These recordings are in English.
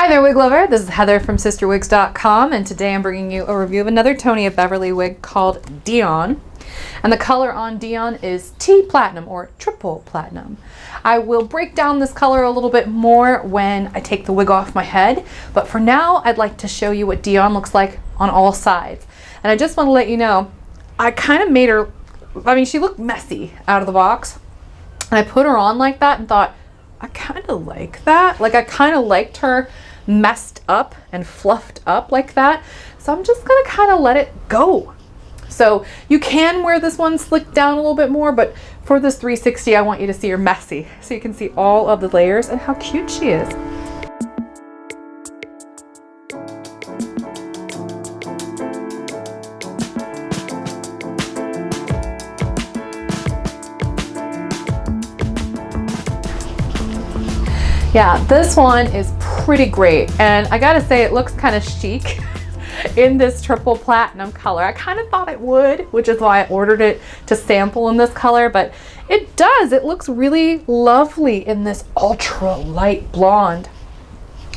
Hi there, wig lover. This is Heather from CysterWigs.com, and today I'm bringing you a review of another Tony of Beverly wig called Dion. And the color on Dion is T Platinum or Triple Platinum. I will break down this color a little bit more when I take the wig off my head, but for now I'd like to show you what Dion looks like on all sides. And I just want to let you know, I kind of made her, she looked messy out of the box, and I put her on like that and thought, I kind of like that. Like, I kind of liked her messed up and fluffed up like that. So I'm just gonna kind of let it go. So you can wear this one slicked down a little bit more, but for this 360, I want you to see her messy so you can see all of the layers and how cute she is. Yeah, this one is pretty great, and I gotta say it looks kind of chic in this triple platinum color. I kind of thought it would, which is why I ordered it to sample in this color, but it does. It looks really lovely in this ultra light blonde.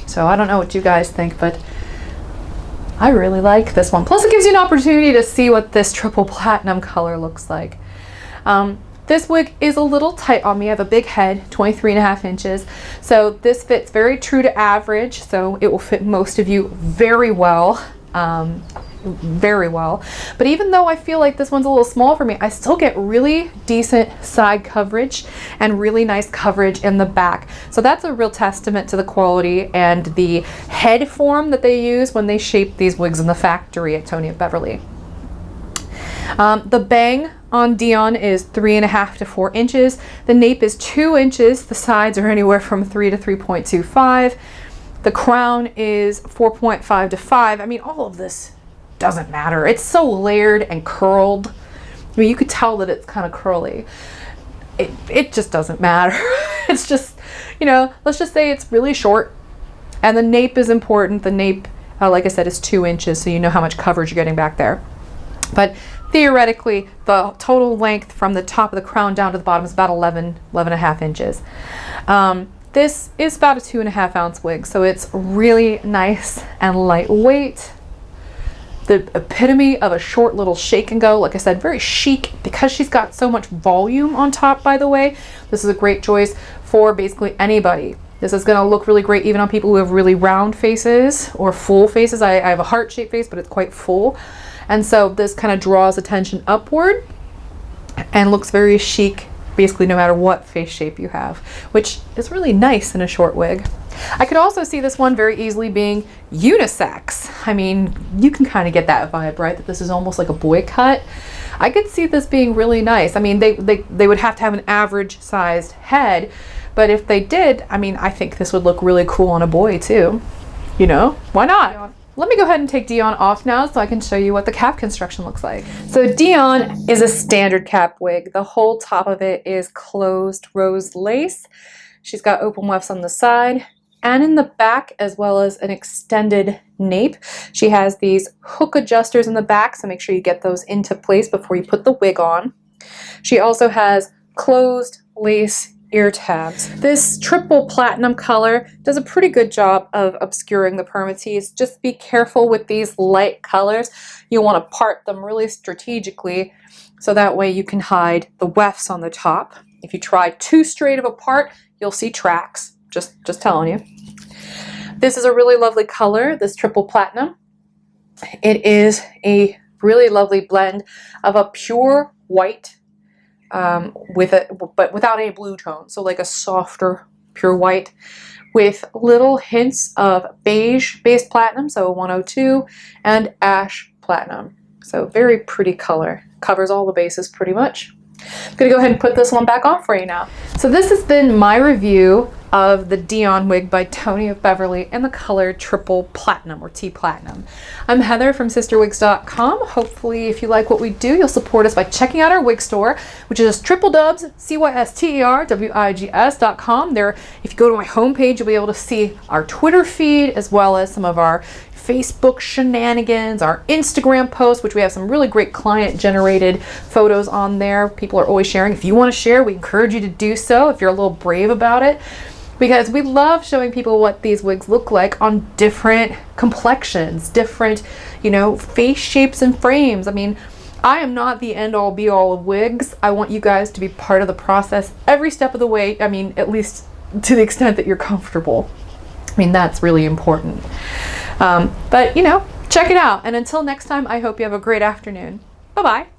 So I don't know what you guys think, but I really like this one. Plus it gives you an opportunity to see what this triple platinum color looks like. This wig is a little tight on me. I have a big head, 23.5 inches. So this fits very true to average. So it will fit most of you very well. Very well. But even though I feel like this one's a little small for me, I still get really decent side coverage and really nice coverage in the back. So that's a real testament to the quality and the head form that they use when they shape these wigs in the factory at Tony of Beverly. The bang on Dion is 3.5 to 4 inches. The nape is 2 inches. The sides are anywhere from 3 to 3.25. The crown is 4.5 to 5. I mean, all of this doesn't matter. It's so layered and curled. I mean, you could tell that it's kind of curly. It just doesn't matter. It's just, you know, let's just say it's really short. And the nape is important. The nape, like I said, is 2 inches, so you know how much coverage you're getting back there. But theoretically, the total length from the top of the crown down to the bottom is about 11.5 inches. This is about a 2.5 ounce wig, so it's really nice and lightweight. The epitome of a short little shake and go. Like I said, very chic because she's got so much volume on top, by the way. This is a great choice for basically anybody. This is going to look really great even on people who have really round faces or full faces. I have a heart-shaped face, but it's quite full. And so this kind of draws attention upward and looks very chic, basically no matter what face shape you have, which is really nice in a short wig. I could also see this one very easily being unisex. I mean, you can kind of get that vibe, right? That this is almost like a boy cut. I could see this being really nice. I mean, they would have to have an average sized head, but if they did, I mean, I think this would look really cool on a boy too. You know, why not? Let me go ahead and take Dion off now so I can show you what the cap construction looks like. So Dion is a standard cap wig. The whole top of it is closed rose lace. She's got open wefts on the side and in the back, as well as an extended nape. She has these hook adjusters in the back, so make sure you get those into place before you put the wig on. She also has closed lace ear tabs. This triple platinum color does a pretty good job of obscuring the permatease. Just be careful with these light colors. You want to part them really strategically so that way you can hide the wefts on the top. If you try too straight of a part, you'll see tracks. Just telling you. This is a really lovely color, this triple platinum. It is a really lovely blend of a pure white but without any blue tone, so like a softer pure white with little hints of beige based platinum, so 102, and ash platinum. So very pretty color, covers all the bases pretty much. I'm gonna go ahead and put this one back on for you now. So this has been my review of the Dion wig by Tony of Beverly in the color Triple Platinum or T Platinum. I'm Heather from CysterWigs.com. Hopefully, if you like what we do, you'll support us by checking out our wig store, which is CysterWigs.com. There, if you go to my homepage, you'll be able to see our Twitter feed as well as some of our Facebook shenanigans, our Instagram posts, which we have some really great client-generated photos on there. People are always sharing. If you want to share, we encourage you to do so if you're a little brave about it. because we love showing people what these wigs look like on different complexions, different, you know, face shapes and frames. I mean, I am not the end all be all of wigs. I want you guys to be part of the process every step of the way. I mean, at least to the extent that you're comfortable. I mean, that's really important. But, you know, check it out. And until next time, I hope you have a great afternoon. Bye-bye.